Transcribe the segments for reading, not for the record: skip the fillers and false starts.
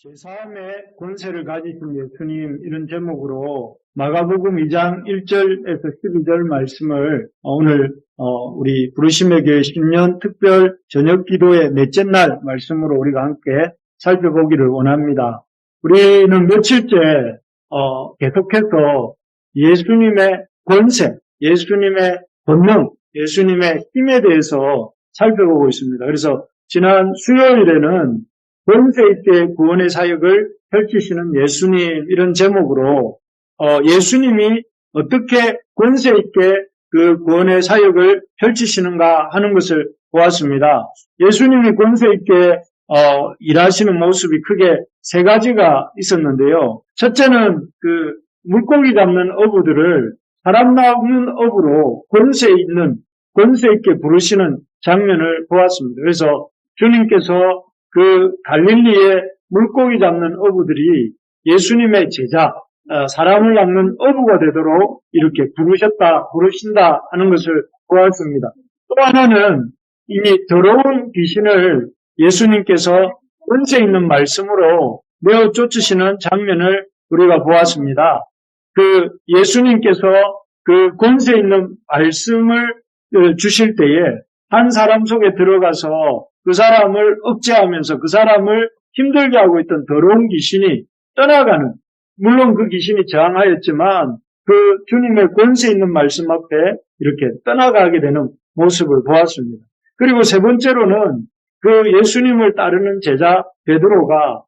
제3의 권세를 가지신 예수님, 이런 제목으로 마가복음 2장 1절에서 12절 말씀을 오늘 우리 부르심의 교회 10년 특별 저녁 기도의 넷째 날 말씀으로 우리가 함께 살펴보기를 원합니다. 우리는 며칠째 계속해서 예수님의 권세, 예수님의 권능, 예수님의 힘에 대해서 살펴보고 있습니다. 그래서 지난 수요일에는 권세 있게 구원의 사역을 펼치시는 예수님, 이런 제목으로 예수님이 어떻게 권세 있게 그 구원의 사역을 펼치시는가 하는 것을 보았습니다. 예수님이 권세 있게 일하시는 모습이 크게 세 가지가 있었는데요. 첫째는 그 물고기 잡는 어부들을 사람 잡는 어부로 권세 있게 부르시는 장면을 보았습니다. 그래서 주님께서 그 갈릴리의 물고기 잡는 어부들이 예수님의 제자, 사람을 잡는 어부가 되도록 이렇게 부르신다 하는 것을 보았습니다. 또 하나는 이 더러운 귀신을 예수님께서 권세 있는 말씀으로 내어 쫓으시는 장면을 우리가 보았습니다. 그 예수님께서 그 권세 있는 말씀을 주실 때에 한 사람 속에 들어가서 그 사람을 억제하면서 그 사람을 힘들게 하고 있던 더러운 귀신이 떠나가는, 물론 그 귀신이 저항하였지만 그 주님의 권세 있는 말씀 앞에 이렇게 떠나가게 되는 모습을 보았습니다. 그리고 세 번째로는 그 예수님을 따르는 제자 베드로가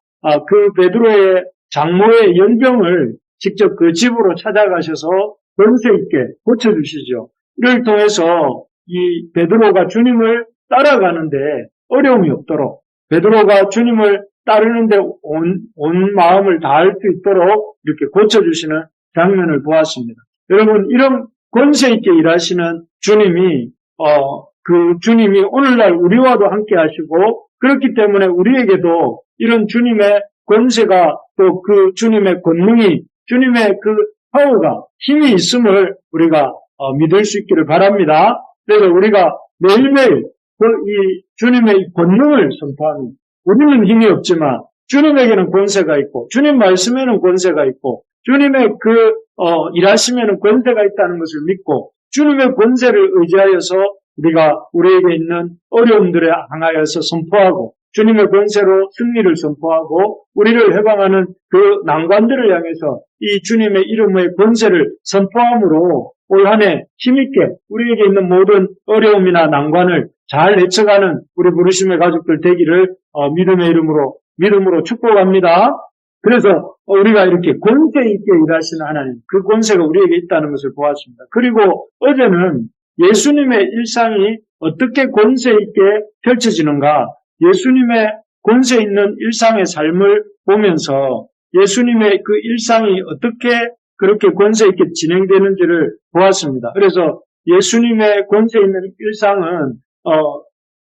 그 베드로의 장모의 연병을 직접 그 집으로 찾아가셔서 권세 있게 고쳐주시죠. 이를 통해서 이 베드로가 주님을 따라가는데 어려움이 없도록, 베드로가 주님을 따르는데 온 마음을 다할 수 있도록 이렇게 고쳐주시는 장면을 보았습니다. 여러분, 이런 권세 있게 일하시는 주님이 그 주님이 오늘날 우리와도 함께 하시고, 그렇기 때문에 우리에게도 이런 주님의 권세가, 또 그 주님의 권능이, 주님의 그 파워가, 힘이 있음을 우리가 믿을 수 있기를 바랍니다. 그래서 우리가 매일매일 이 주님의 권능을 선포하는, 우리는 힘이 없지만 주님에게는 권세가 있고, 주님 말씀에는 권세가 있고, 주님의 일하심에는 권세가 있다는 것을 믿고, 주님의 권세를 의지하여서 우리에게 있는 어려움들에 향하여서 선포하고, 주님의 권세로 승리를 선포하고, 우리를 해방하는 그 난관들을 향해서 이 주님의 이름의 권세를 선포함으로 올 한 해 힘있게 우리에게 있는 모든 어려움이나 난관을 잘 헤쳐가는 우리 부르심의 가족들 되기를 믿음의 믿음으로 축복합니다. 그래서 우리가 이렇게 권세 있게 일하시는 하나님, 그 권세가 우리에게 있다는 것을 보았습니다. 그리고 어제는 예수님의 일상이 어떻게 권세 있게 펼쳐지는가, 예수님의 권세 있는 일상의 삶을 보면서 예수님의 그 일상이 어떻게 그렇게 권세 있게 진행되는지를 보았습니다. 그래서 예수님의 권세 있는 일상은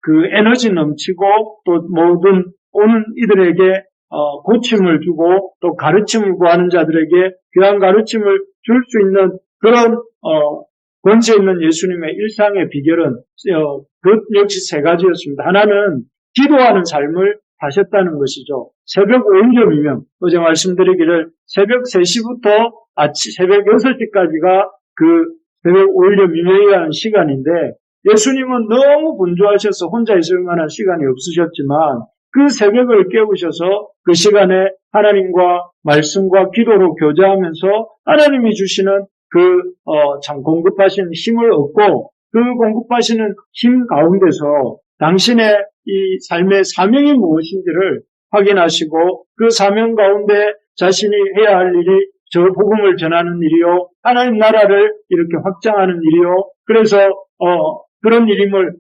그 에너지 넘치고, 또 모든 오는 이들에게 고침을 주고, 또 가르침을 구하는 자들에게 귀한 가르침을 줄 수 있는 그런 권세 있는 예수님의 일상의 비결은 그 역시 세 가지였습니다. 하나는 기도하는 삶을 사셨다는 것이죠. 새벽 오일점이면, 어제 말씀드리기를 새벽 3시부터 새벽 6시까지가 그 새벽 오일점이면이라는 시간인데, 예수님은 너무 분주하셔서 혼자 있을 만한 시간이 없으셨지만 그 새벽을 깨우셔서 그 시간에 하나님과 말씀과 기도로 교제하면서 하나님이 주시는 참 공급하신 힘을 얻고, 그 공급하시는 힘 가운데서 당신의 이 삶의 사명이 무엇인지를 확인하시고, 그 사명 가운데 자신이 해야 할 일이 저 복음을 전하는 일이요, 하나님 나라를 이렇게 확장하는 일이요, 그래서 그런 일임을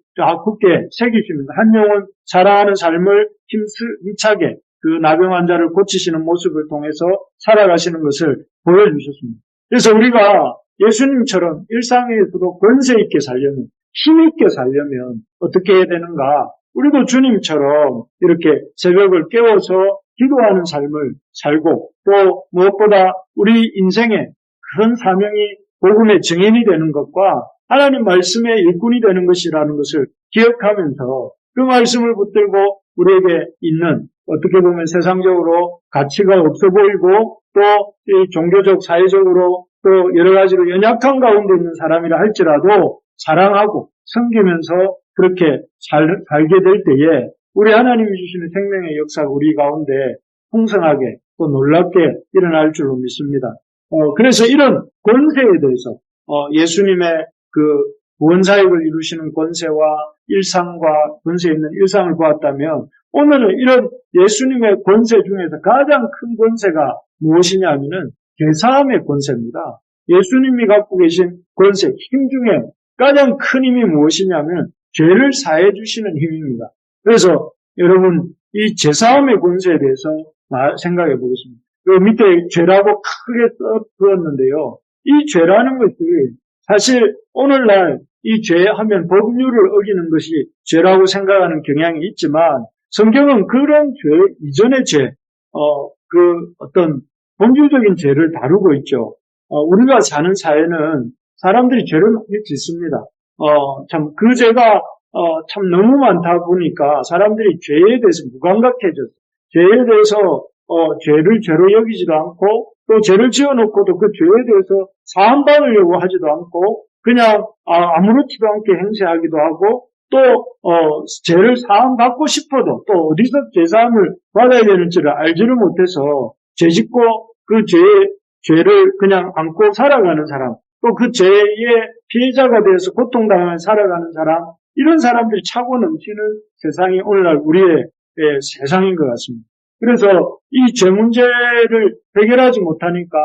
굳게 새기십니다. 한 영혼 사랑하는 삶을 힘차게 그 나병 환자를 고치시는 모습을 통해서 살아가시는 것을 보여주셨습니다. 그래서 우리가 예수님처럼 일상에서도 권세 있게 살려면, 힘 있게 살려면 어떻게 해야 되는가? 우리도 주님처럼 이렇게 새벽을 깨워서 기도하는 삶을 살고, 또 무엇보다 우리 인생에 큰 사명이 복음의 증인이 되는 것과 하나님 말씀의 일꾼이 되는 것이라는 것을 기억하면서 그 말씀을 붙들고 우리에게 있는 어떻게 보면 세상적으로 가치가 없어 보이고 또 이 종교적, 사회적으로 또 여러 가지로 연약한 가운데 있는 사람이라 할지라도 사랑하고 섬기면서 그렇게 살게 될 때에 우리 하나님이 주시는 생명의 역사가 우리 가운데 풍성하게 또 놀랍게 일어날 줄로 믿습니다. 그래서 이런 권세에 대해서 예수님의 그 구원사역을 이루시는 권세와 일상과 권세 있는 일상을 보았다면 오늘은 이런 예수님의 권세 중에서 가장 큰 권세가 무엇이냐면은 죄사함의 권세입니다. 예수님이 갖고 계신 권세, 힘 중에 가장 큰 힘이 무엇이냐면 죄를 사해 주시는 힘입니다. 그래서 여러분 이 죄사함의 권세에 대해서 생각해 보겠습니다. 그 밑에 죄라고 크게 써두었는데요. 이 죄라는 것이 사실 오늘날 이 죄하면 법률을 어기는 것이 죄라고 생각하는 경향이 있지만 성경은 그런 죄 이전의 죄, 그 어떤 본질적인 죄를 다루고 있죠. 우리가 사는 사회는 사람들이 죄를 많이 짓습니다. 참 그 죄가 참 너무 많다 보니까 사람들이 죄에 대해서 무감각해졌어요. 죄에 대해서 죄를 죄로 여기지도 않고 또 죄를 지어놓고도 그 죄에 대해서 사함받으려고 하지도 않고 그냥 아무렇지도 않게 행세하기도 하고 또 죄를 사함받고 싶어도 또 어디서 죄사함을 받아야 되는지를 알지를 못해서 죄짓고 그 죄를 그냥 안고 살아가는 사람 또 그 죄의 피해자가 되어서 고통당하며 살아가는 사람 이런 사람들이 차고 넘치는 세상이 오늘날 우리의 세상인 것 같습니다. 그래서 이 죄 문제를 해결하지 못하니까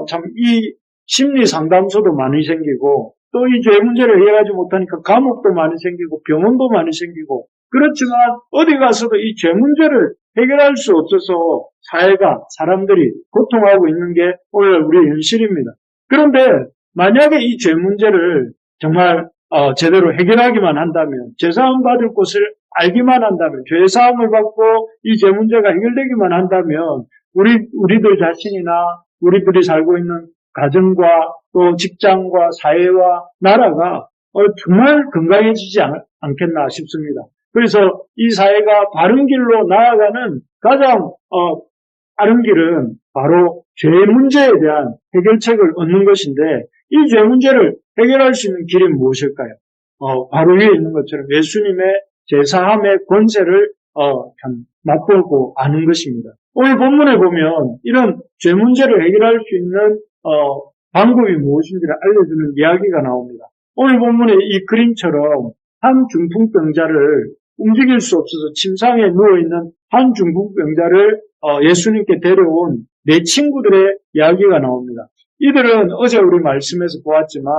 참 이 심리 상담소도 많이 생기고 또 이 죄 문제를 해결하지 못하니까 감옥도 많이 생기고 병원도 많이 생기고 그렇지만 어디 가서도 이 죄 문제를 해결할 수 없어서 사회가 사람들이 고통하고 있는 게 오늘 우리의 현실입니다. 그런데 만약에 이 죄 문제를 정말 제대로 해결하기만 한다면 죄사함 받을 곳을 알기만 한다면 죄사함을 받고 이 죄 문제가 해결되기만 한다면 우리들 자신이나 우리들이 살고 있는 가정과 또 직장과 사회와 나라가 정말 건강해지지 않겠나 싶습니다. 그래서 이 사회가 바른 길로 나아가는 가장 바른 길은 바로 죄 문제에 대한 해결책을 얻는 것인데 이 죄 문제를 해결할 수 있는 길이 무엇일까요? 바로 위에 있는 것처럼 예수님의 죄사함의 권세를 참 맛보고 아는 것입니다. 오늘 본문에 보면 이런 죄 문제를 해결할 수 있는 방법이 무엇인지를 알려주는 이야기가 나옵니다. 오늘 본문의 이 그림처럼 한 중풍병자를 움직일 수 없어서 침상에 누워있는 한 중풍병자를 예수님께 데려온 네 친구들의 이야기가 나옵니다. 이들은 어제 우리 말씀에서 보았지만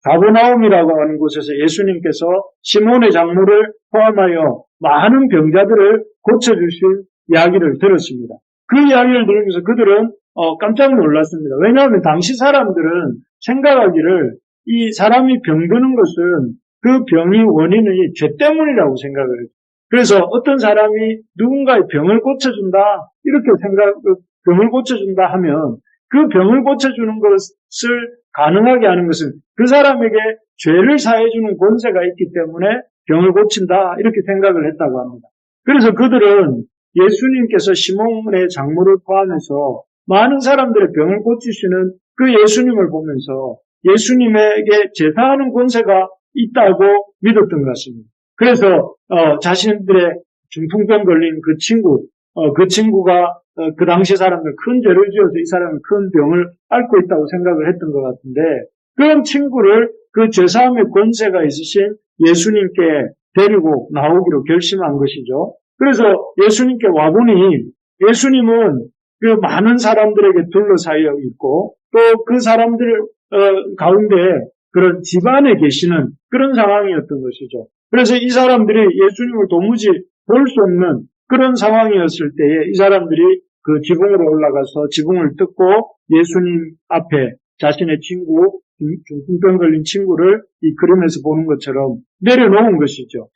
가버나움이라고 하는 곳에서 예수님께서 시몬의 장모를 포함하여 많은 병자들을 고쳐주신 이야기를 들었습니다. 그 이야기를 들으면서 그들은 깜짝 놀랐습니다. 왜냐하면 당시 사람들은 생각하기를 이 사람이 병드는 것은 그 병의 원인이 죄 때문이라고 생각을 해요. 그래서 어떤 사람이 누군가의 병을 고쳐준다 이렇게 병을 고쳐준다 하면 그 병을 고쳐주는 것을 가능하게 하는 것은 그 사람에게 죄를 사해주는 권세가 있기 때문에 병을 고친다 이렇게 생각을 했다고 합니다. 그래서 그들은 예수님께서 시몬의 장모를 포함해서 많은 사람들의 병을 고치시는 그 예수님을 보면서 예수님에게 제사하는 권세가 있다고 믿었던 것 같습니다. 그래서 자신들의 중풍병 걸린 그 친구가 그 당시 사람들 큰 죄를 지어서 이 사람은 큰 병을 앓고 있다고 생각을 했던 것 같은데 그런 친구를 그 죄사함의 권세가 있으신 예수님께 데리고 나오기로 결심한 것이죠. 그래서 예수님께 와보니 예수님은 그 많은 사람들에게 둘러싸여 있고 또 그 사람들 가운데 그런 집안에 계시는 그런 상황이었던 것이죠. 그래서 이 사람들이 예수님을 도무지 볼 수 없는 그런 상황이었을 때에 이 사람들이 그 지붕으로 올라가서 지붕을 뜯고 예수님 앞에 자신의 친구, 중풍병 걸린 친구를 이 그림에서 보는 것처럼 내려놓은 것이죠.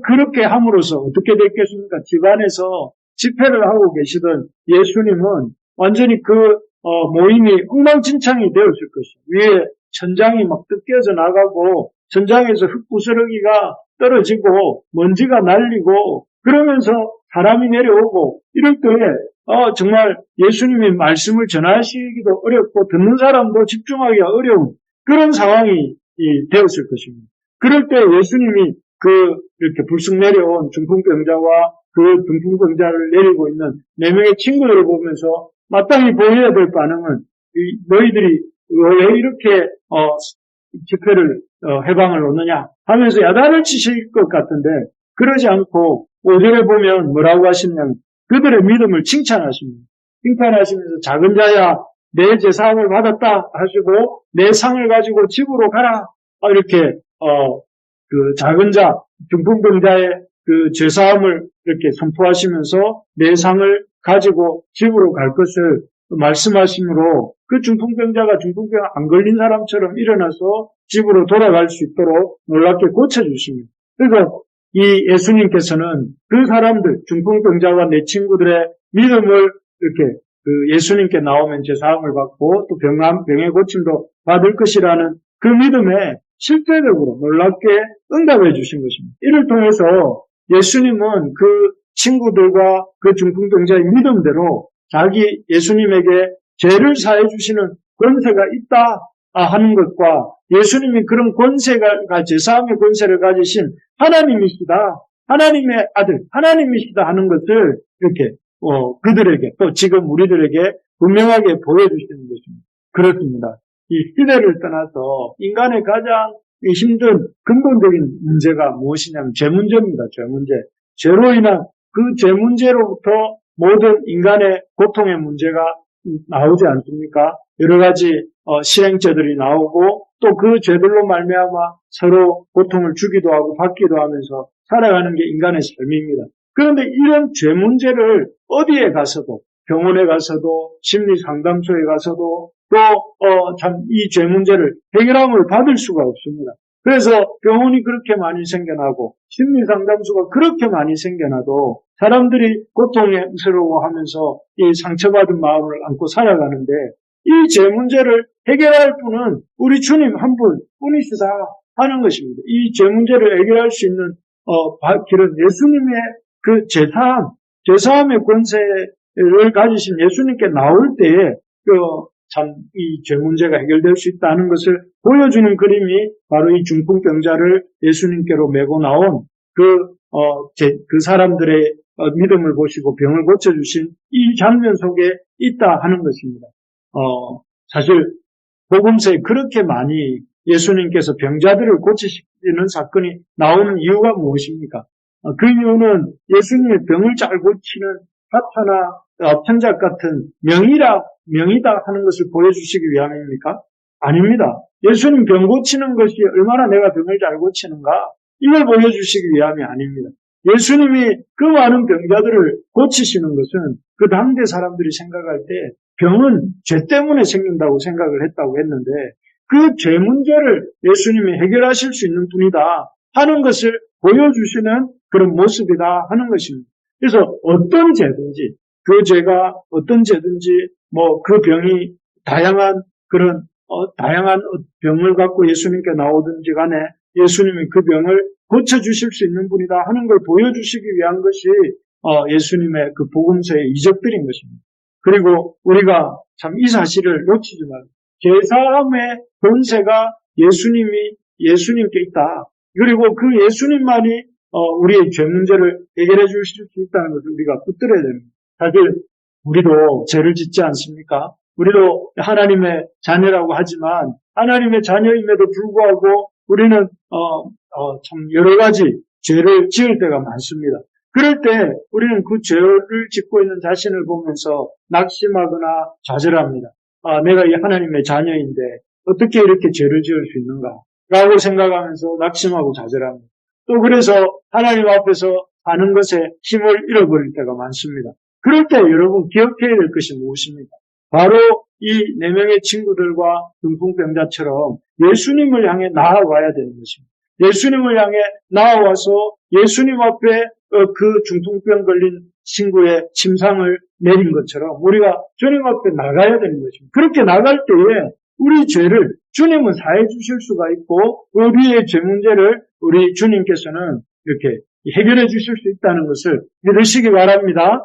그렇게 함으로써 어떻게 됐겠습니까? 집안에서 집회를 하고 계시던 예수님은 완전히 그 모임이 엉망진창이 되었을 것이죠. 위에 천장이 막 뜯겨져 나가고 천장에서 흙부스러기가 떨어지고 먼지가 날리고 그러면서 사람이 내려오고 이럴 때에 정말 예수님이 말씀을 전하시기도 어렵고 듣는 사람도 집중하기가 어려운 그런 상황이 되었을 것입니다. 그럴 때 예수님이 이렇게 불쑥 내려온 중풍병자와 그 중풍병자를 내리고 있는 4명의 친구들을 보면서 마땅히 보여야 될 반응은 너희들이 왜 이렇게 집회를 해방을 얻느냐 하면서 야단을 치실 것 같은데 그러지 않고 5절에 보면 뭐라고 하시냐면 그들의 믿음을 칭찬하십니다. 칭찬하시면서 작은 자야 내 제사함을 받았다 하시고 내 상을 가지고 집으로 가라 이렇게 그 작은 자 중풍병자의 그 제사함을 이렇게 선포하시면서 내 상을 가지고 집으로 갈 것을 말씀하시므로 그 중풍병자가 중풍병 안 걸린 사람처럼 일어나서 집으로 돌아갈 수 있도록 놀랍게 고쳐주십니다. 그래서 이 예수님께서는 그 사람들 중풍병자와 내 친구들의 믿음을 이렇게 그 예수님께 나오면 제사함을 받고 또 병의 고침도 받을 것이라는 그 믿음에 실제적으로 놀랍게 응답해 주신 것입니다. 이를 통해서 예수님은 그 친구들과 그 중풍병자의 믿음대로 자기 예수님에게 죄를 사해 주시는 권세가 있다 하는 것과 예수님이 그런 권세가 제사함의 권세를 가지신 하나님이시다, 하나님의 아들, 하나님이시다 하는 것을 이렇게 그들에게 또 지금 우리들에게 분명하게 보여주시는 것입니다. 그렇습니다. 이 시대를 떠나서 인간의 가장 힘든 근본적인 문제가 무엇이냐면 죄 문제입니다. 죄 문제. 죄로 인한 그 죄 문제로부터 모든 인간의 고통의 문제가 나오지 않습니까? 여러 가지 실행죄들이 나오고 또 그 죄들로 말미암아 서로 고통을 주기도 하고 받기도 하면서 살아가는 게 인간의 삶입니다. 그런데 이런 죄 문제를 어디에 가서도 병원에 가서도 심리상담소에 가서도 또 참 이 죄 문제를 해결함을 받을 수가 없습니다. 그래서 병원이 그렇게 많이 생겨나고 심리상담소가 그렇게 많이 생겨나도 사람들이 고통에 스러워하면서 이 상처받은 마음을 안고 살아가는데 이 죄 문제를 해결할 분은 우리 주님 한 분뿐이시다 하는 것입니다. 이 죄 문제를 해결할 수 있는 길은 예수님의 그 제사함의 권세를 가지신 예수님께 나올 때에 참 이 죄 문제가 해결될 수 있다는 것을 보여주는 그림이 바로 이 중풍병자를 예수님께로 메고 나온 그 사람들의 믿음을 보시고 병을 고쳐주신 이 장면 속에 있다 하는 것입니다. 사실 복음서에 그렇게 많이 예수님께서 병자들을 고치시는 사건이 나오는 이유가 무엇입니까? 그 이유는 예수님의 병을 잘 고치는 사타나 편작 같은 명이다 하는 것을 보여주시기 위함입니까? 아닙니다. 예수님 병 고치는 것이 얼마나 내가 병을 잘 고치는가 이걸 보여주시기 위함이 아닙니다. 예수님이 그 많은 병자들을 고치시는 것은 그 당대 사람들이 생각할 때 병은 죄 때문에 생긴다고 생각을 했다고 했는데 그 죄 문제를 예수님이 해결하실 수 있는 분이다 하는 것을 보여주시는 그런 모습이다 하는 것입니다. 그래서 어떤 죄든지 그 죄가 어떤 죄든지 그 병이 다양한 병을 갖고 예수님께 나오든지 간에 예수님이 그 병을 고쳐주실 수 있는 분이다 하는 걸 보여주시기 위한 것이 예수님의 그 복음서의 이적들인 것입니다. 그리고 우리가 참 이 사실을 놓치지 말고 제사함의 권세가 예수님께 있다. 그리고 그 예수님만이 우리의 죄 문제를 해결해 주실 수 있다는 것을 우리가 붙들어야 됩니다. 사실 우리도 죄를 짓지 않습니까? 우리도 하나님의 자녀라고 하지만 하나님의 자녀임에도 불구하고 우리는 참 여러 가지 죄를 지을 때가 많습니다. 그럴 때 우리는 그 죄를 짓고 있는 자신을 보면서 낙심하거나 좌절합니다. 내가 이 하나님의 자녀인데 어떻게 이렇게 죄를 지을 수 있는가? 라고 생각하면서 낙심하고 좌절합니다. 또 그래서 하나님 앞에서 사는 것에 힘을 잃어버릴 때가 많습니다. 그럴 때 여러분 기억해야 될 것이 무엇입니까? 바로 이 4명의 친구들과 중풍병자처럼 예수님을 향해 나아와야 되는 것입니다. 예수님을 향해 나아와서 예수님 앞에 그 중풍병 걸린 친구의 침상을 내린 것처럼 우리가 주님 앞에 나가야 되는 것입니다. 그렇게 나갈 때에 우리 죄를 주님은 사해 주실 수가 있고 우리의 죄 문제를 우리 주님께서는 이렇게 해결해 주실 수 있다는 것을 믿으시기 바랍니다.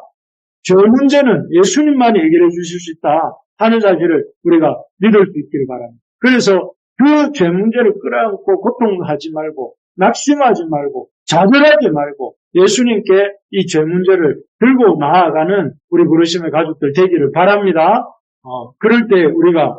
죄 문제는 예수님만이 해결해 주실 수 있다 하는 사실을 우리가 믿을 수 있기를 바랍니다. 그래서 그 죄 문제를 끌어안고 고통하지 말고 낙심하지 말고 좌절하지 말고 예수님께 이 죄 문제를 들고 나아가는 우리 부르심의 가족들 되기를 바랍니다. 그럴 때 우리가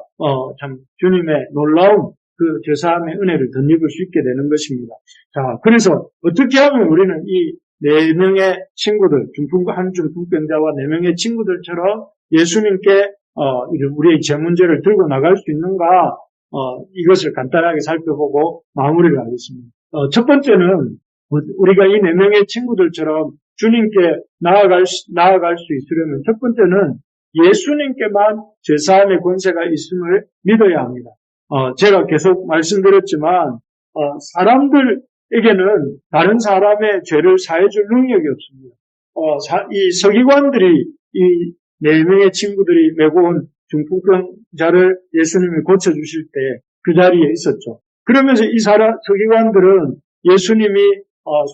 참 주님의 놀라운 그 죄사함의 은혜를 덧입을 수 있게 되는 것입니다. 자, 그래서 어떻게 하면 우리는 이 4명의 친구들, 한 중풍병자와 4명의 친구들처럼 예수님께 우리의 죄 문제를 들고 나갈 수 있는가? 이것을 간단하게 살펴보고 마무리를 하겠습니다. 첫 번째는 우리가 이 4명의 친구들처럼 주님께 나아갈 수 있으려면 첫 번째는 예수님께만 죄사함의 권세가 있음을 믿어야 합니다. 제가 계속 말씀드렸지만 사람들에게는 다른 사람의 죄를 사해줄 능력이 없습니다. 이 서기관들이 이 4명의 친구들이 메고 온 중풍병자를 예수님이 고쳐주실 때 그 자리에 있었죠. 그러면서 이 서기관들은 예수님이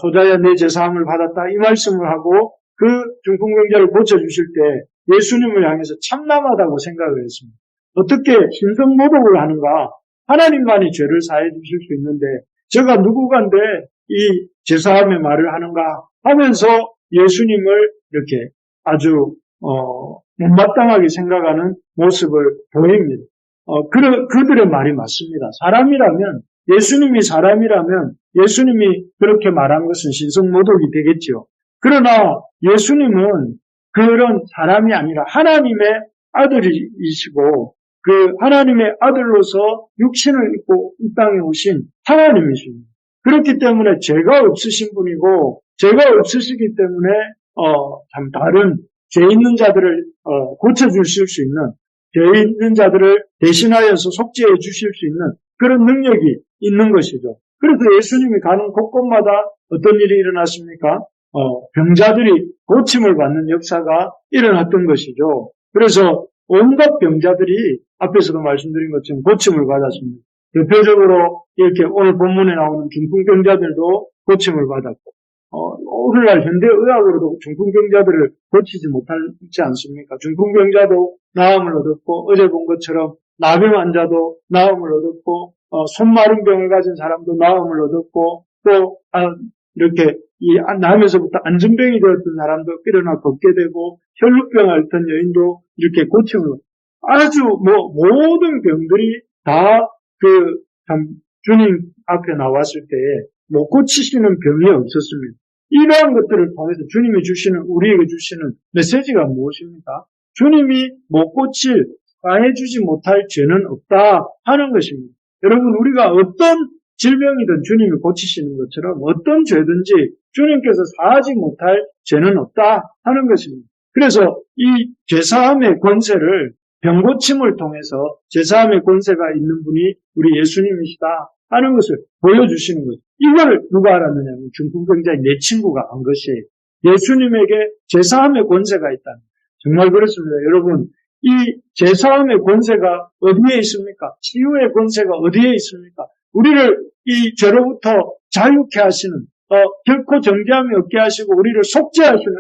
소자야 내 죄사함을 받았다 이 말씀을 하고 그 중풍병자를 고쳐주실 때 예수님을 향해서 참남하다고 생각을 했습니다. 어떻게 신성모독을 하는가? 하나님만이 죄를 사해 주실 수 있는데 제가 누구간데 이 죄사함의 말을 하는가 하면서 예수님을 이렇게 아주 못마땅하게 생각하는 모습을 보입니다. 그들의 말이 맞습니다. 예수님이 사람이라면 예수님이 그렇게 말한 것은 신성모독이 되겠죠. 그러나 예수님은 그런 사람이 아니라 하나님의 아들이시고 그 하나님의 아들로서 육신을 입고 이 땅에 오신 하나님이십니다. 그렇기 때문에 죄가 없으신 분이고 죄가 없으시기 때문에 참 다른 죄 있는 자들을 고쳐주실 수 있는 죄 있는 자들을 대신하여서 속죄해 주실 수 있는 그런 능력이 있는 것이죠. 그래서 예수님이 가는 곳곳마다 어떤 일이 일어났습니까? 병자들이 고침을 받는 역사가 일어났던 것이죠. 그래서 온갖 병자들이 앞에서도 말씀드린 것처럼 고침을 받았습니다. 대표적으로 이렇게 오늘 본문에 나오는 중풍병자들도 고침을 받았고 오늘날 현대의학으로도 중풍병자들을 고치지 못하지 않습니까? 중풍병자도 나음을 얻었고 어제 본 것처럼 나병 환자도 나음을 얻었고 손 마른 병을 가진 사람도 나음을 얻었고 또 이렇게 이 나면서부터 안전병이 되었던 사람도 일어나 걷게 되고 혈루병 앓던 여인도 이렇게 고침을 아주 모든 병들이 다 참 주님 앞에 나왔을 때에 못 고치시는 병이 없었습니다. 이러한 것들을 통해서 주님이 우리에게 주시는 메시지가 무엇입니까? 주님이 못 고칠, 사해주지 못할 죄는 없다 하는 것입니다. 여러분, 우리가 어떤 질병이든 주님이 고치시는 것처럼 어떤 죄든지 주님께서 사하지 못할 죄는 없다 하는 것입니다. 그래서 이 죄사함의 권세를 병고침을 통해서 죄사함의 권세가 있는 분이 우리 예수님이시다 하는 것을 보여주시는 거죠. 이걸 누가 알았느냐면 중풍병자인 내 친구가 안 것이에요. 예수님에게 죄사함의 권세가 있다. 정말 그렇습니다. 여러분, 이 죄사함의 권세가 어디에 있습니까? 치유의 권세가 어디에 있습니까? 우리를 이 죄로부터 자유케 하시는 결코 정죄함이 없게 하시고 우리를 속죄하시는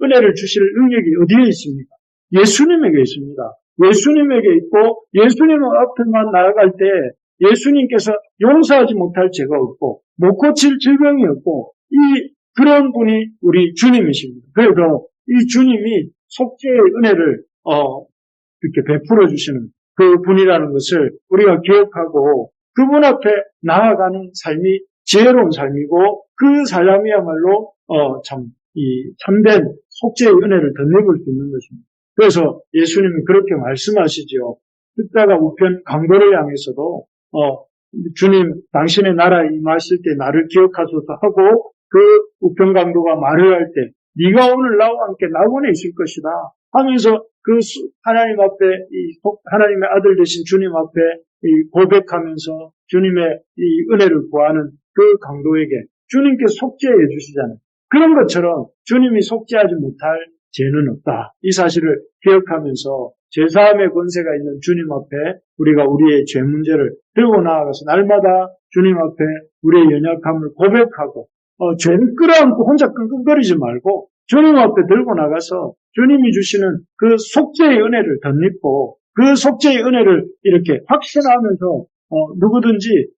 은혜를 주실 능력이 어디에 있습니까? 예수님에게 있습니다. 예수님에게 있고 예수님 앞에만 나아갈 때 예수님께서 용서하지 못할 죄가 없고 못 고칠 질병이 없고 그런 분이 우리 주님이십니다. 그래서 이 주님이 속죄의 은혜를 이렇게 베풀어 주시는 그 분이라는 것을 우리가 기억하고 그분 앞에 나아가는 삶이 지혜로운 삶이고 그 삶이야말로 참된 속죄의 은혜를 덧입을 수 있는 것입니다. 그래서 예수님이 그렇게 말씀하시죠. 십자가 우편 강도를 향해서도 주님 당신의 나라에 임하실 때 나를 기억하소서 하고 그 우편 강도가 말을 할 때 네가 오늘 나와 함께 낙원에 있을 것이다 하면서 그 하나님 앞에 하나님의 아들 되신 주님 앞에 고백하면서 주님의 이 은혜를 구하는 그 강도에게 주님께 속죄해 주시잖아요. 그런 것처럼 주님이 속죄하지 못할 죄는 없다. 이 사실을 기억하면서 죄사함의 권세가 있는 주님 앞에 우리가 우리의 죄 문제를 들고 나아가서 날마다 주님 앞에 우리의 연약함을 고백하고 죄를 끌어안고 혼자 끙끙거리지 말고 주님 앞에 들고 나가서 주님이 주시는 그 속죄의 은혜를 덧입고 그 속죄의 은혜를 이렇게 확신하면서 누구든지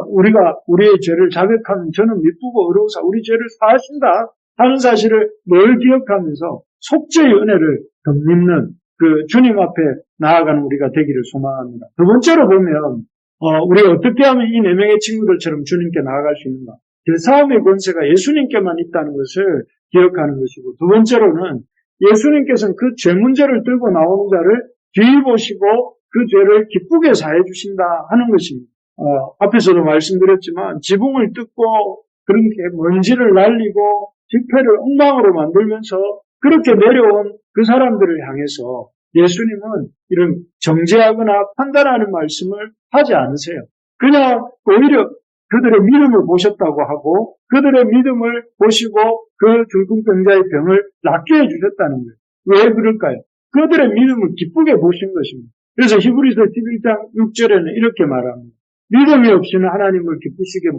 우리가 우리의 죄를 자백하면 저는 미쁘고 어려워서 우리 죄를 사하신다 하는 사실을 늘 기억하면서 속죄의 은혜를 덧입는 그 주님 앞에 나아가는 우리가 되기를 소망합니다. 두 번째로 보면 우리가 어떻게 하면 이 4명의 친구들처럼 주님께 나아갈 수 있는가? 죄사함의 권세가 예수님께만 있다는 것을 기억하는 것이고, 두 번째로는 예수님께서는 그 죄 문제를 들고 나오는 자를 뒤 보시고 그 죄를 기쁘게 사해 주신다 하는 것입니다. 앞에서도 말씀드렸지만 지붕을 뜯고 그렇게 먼지를 날리고 지폐를 엉망으로 만들면서 그렇게 내려온 그 사람들을 향해서 예수님은 이런 정죄하거나 판단하는 말씀을 하지 않으세요. 그냥 오히려 그들의 믿음을 보셨다고 하고 그들의 믿음을 보시고 그 중풍병자의 병을 낫게 해주셨다는 거예요. 왜 그럴까요? 그들의 믿음을 기쁘게 보신 것입니다. 그래서 히브리서 11장 6절에는 이렇게 말합니다. 믿음이 없이는 하나님을 기쁘시게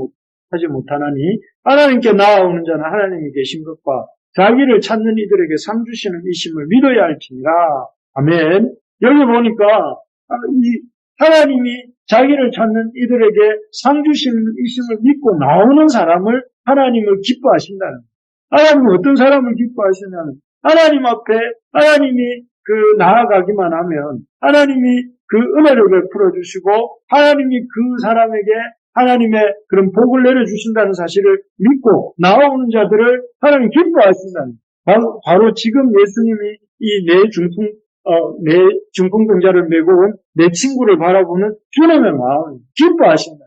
하지 못하나니 하나님께 나아오는 자는 하나님이 계신 것과 자기를 찾는 이들에게 상 주시는 이심을 믿어야 할지니라. 아멘. 여기 보니까 이 하나님이 자기를 찾는 이들에게 상 주시는 이심을 믿고 나오는 사람을 하나님을 기뻐하신다는 거예요. 하나님은 어떤 사람을 기뻐하시냐면 하나님 앞에 하나님이 나아가기만 하면 하나님이 그 은혜를 베풀어 주시고 하나님이 그 사람에게 하나님의 그런 복을 내려주신다는 사실을 믿고 나오는 자들을 하나님 기뻐하신다는 거예요. 바로 지금 예수님이 이 내 중풍병자를 메고 온 내 친구를 바라보는 주님의 마음 기뻐하신다.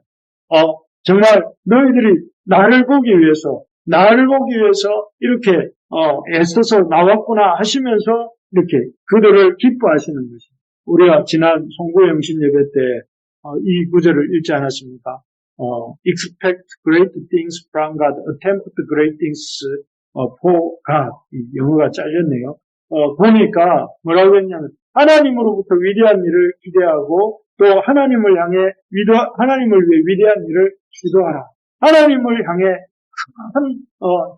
정말 너희들이 나를 보기 위해서 이렇게 애써서 나왔구나 하시면서 이렇게 그들을 기뻐하시는 것입니다. 우리가 지난 송구영신 예배 때 이 구절을 읽지 않았습니까? Expect great things from God, attempt great things for God. 이 영어가 잘렸네요. 보니까 뭐라고 했냐면 하나님으로부터 위대한 일을 기대하고 또 하나님을 위해 위대한 일을 기도하라. 하나님을 향해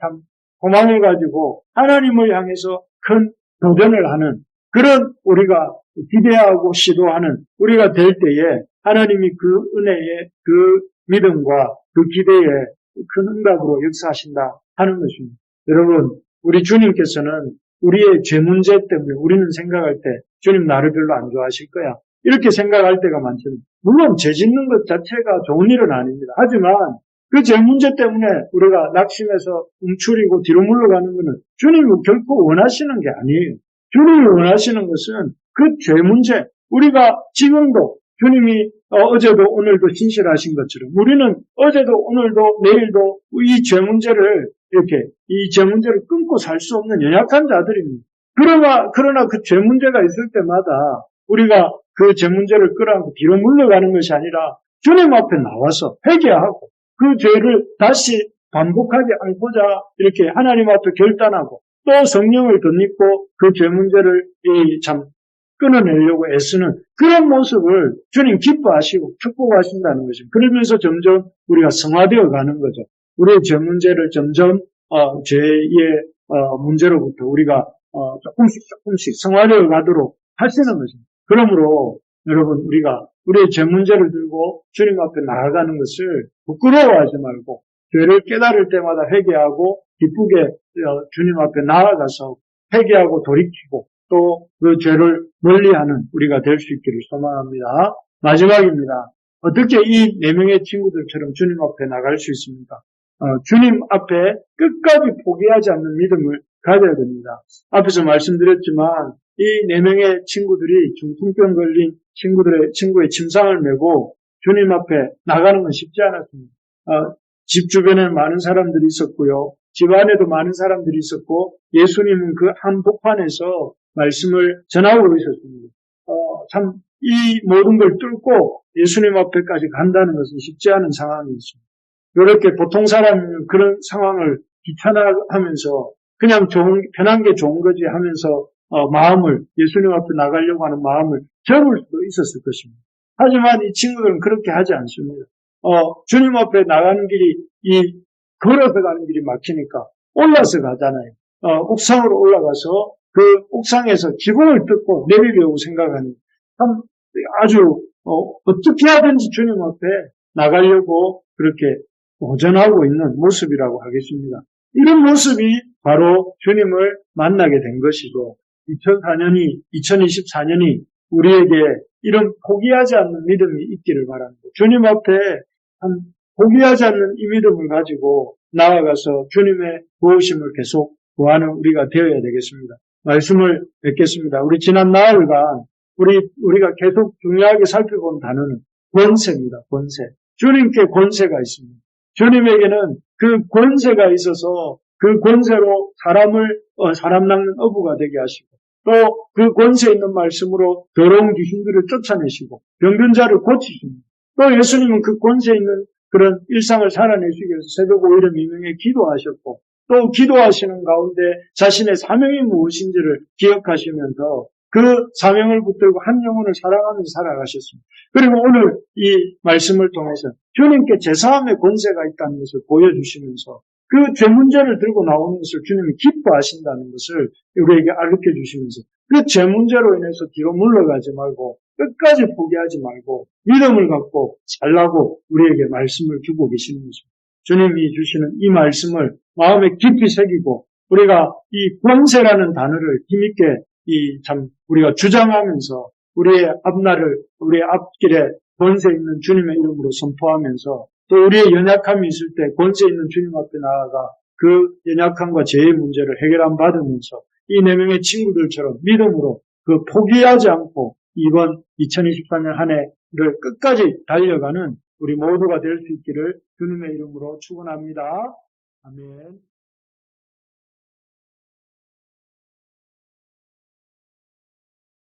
참 고망해가지고 하나님을 향해서 큰 도전을 하는 그런 우리가 기대하고 시도하는 우리가 될 때에 하나님이 그 은혜의 그 믿음과 그 기대에 큰 응답으로 역사하신다 하는 것입니다. 여러분, 우리 주님께서는 우리의 죄 문제 때문에 우리는 생각할 때 주님 나를 별로 안 좋아하실 거야. 이렇게 생각할 때가 많습니다. 물론 죄 짓는 것 자체가 좋은 일은 아닙니다. 하지만 그 죄 문제 때문에 우리가 낙심해서 움츠리고 뒤로 물러가는 것은 주님이 결코 원하시는 게 아니에요. 주님이 원하시는 것은 그 죄 문제, 우리가 지금도 주님이 어제도 오늘도 신실하신 것처럼 우리는 어제도 오늘도 내일도 이 죄 문제를 이렇게 이 죄 문제를 끊고 살 수 없는 연약한 자들입니다. 그러나 그 죄 문제가 있을 때마다 우리가 그 죄 문제를 끌어안고 뒤로 물러가는 것이 아니라 주님 앞에 나와서 회개하고 그 죄를 다시 반복하지 않고자 이렇게 하나님 앞에 결단하고 또 성령을 덧입고 그 죄 문제를 참 끊어내려고 애쓰는 그런 모습을 주님 기뻐하시고 축복하신다는 것입니다. 그러면서 점점 우리가 성화되어 가는 거죠. 우리의 죄 문제를 점점 죄의 문제로부터 우리가 조금씩 성화되어 가도록 하시는 것입니다. 그러므로 여러분 우리가 우리의 죄 문제를 들고 주님 앞에 나아가는 것을 부끄러워하지 말고 죄를 깨달을 때마다 회개하고 기쁘게 주님 앞에 나아가서 회개하고 돌이키고 또 그 죄를 멀리하는 우리가 될 수 있기를 소망합니다. 마지막입니다. 어떻게 이 4명의 친구들처럼 주님 앞에 나갈 수 있습니까? 주님 앞에 끝까지 포기하지 않는 믿음을 가져야 됩니다. 앞에서 말씀드렸지만 이 4명의 친구들이 중풍병 걸린 친구의 침상을 메고 주님 앞에 나가는 건 쉽지 않았습니다. 집 주변에는 많은 사람들이 있었고요. 집 안에도 많은 사람들이 있었고 예수님은 그 한복판에서 말씀을 전하고 있었습니다. 참 이 모든 걸 뚫고 예수님 앞에까지 간다는 것은 쉽지 않은 상황이었습니다. 이렇게 보통 사람은 그런 상황을 귀찮아하면서 그냥 편한 게 좋은 거지 하면서 마음을 예수님 앞에 나가려고 하는 마음을 접을 수도 있었을 것입니다. 하지만 이 친구들은 그렇게 하지 않습니다. 주님 앞에 나가는 길이 걸어서 가는 길이 막히니까 올라서 가잖아요. 옥상으로 올라가서 그 옥상에서 기공을 뜯고 내리려고 생각하는 참 아주 어떻게 하든지 주님 앞에 나가려고 그렇게 도전하고 있는 모습이라고 하겠습니다. 이런 모습이 바로 주님을 만나게 된 것이고 2024년이 우리에게 이런 포기하지 않는 믿음이 있기를 바랍니다. 주님 앞에 포기하지 않는 이 믿음을 가지고 나아가서 주님의 도우심을 계속 구하는 우리가 되어야 되겠습니다. 말씀을 뵙겠습니다. 우리 지난 나흘간 우리가 계속 중요하게 살펴본 단어는 권세입니다. 권세. 주님께 권세가 있습니다. 주님에게는 그 권세가 있어서 그 권세로 사람 낚는 어부가 되게 하시고 또 그 권세 있는 말씀으로 더러운 귀신들을 쫓아내시고 병든 자를 고치십니다. 또 예수님은 그 권세 있는 그런 일상을 살아내시기 위해서 새벽 5일에 미명에 기도하셨고 또 기도하시는 가운데 자신의 사명이 무엇인지를 기억하시면서 그 사명을 붙들고 한 영혼을 사랑하면서 살아가셨습니다. 그리고 오늘 이 말씀을 통해서 주님께 제사함의 권세가 있다는 것을 보여주시면서 그 죄 문제를 들고 나오는 것을 주님이 기뻐하신다는 것을 우리에게 알려 주시면서 그 죄 문제로 인해서 뒤로 물러가지 말고 끝까지 포기하지 말고 믿음을 갖고 살라고 우리에게 말씀을 주고 계시는 것입니다. 주님이 주시는 이 말씀을 마음에 깊이 새기고 우리가 이 권세라는 단어를 힘있게 우리가 주장하면서 우리의 앞길에 권세 있는 주님의 이름으로 선포하면서 또 우리의 연약함이 있을 때 권세 있는 주님 앞에 나아가 그 연약함과 죄의 문제를 해결함 받으면서 이 4명의 친구들처럼 믿음으로 그 포기하지 않고 이번 2024년 한 해를 끝까지 달려가는 우리 모두가 될 수 있기를 주님의 이름으로 축원합니다. 아멘.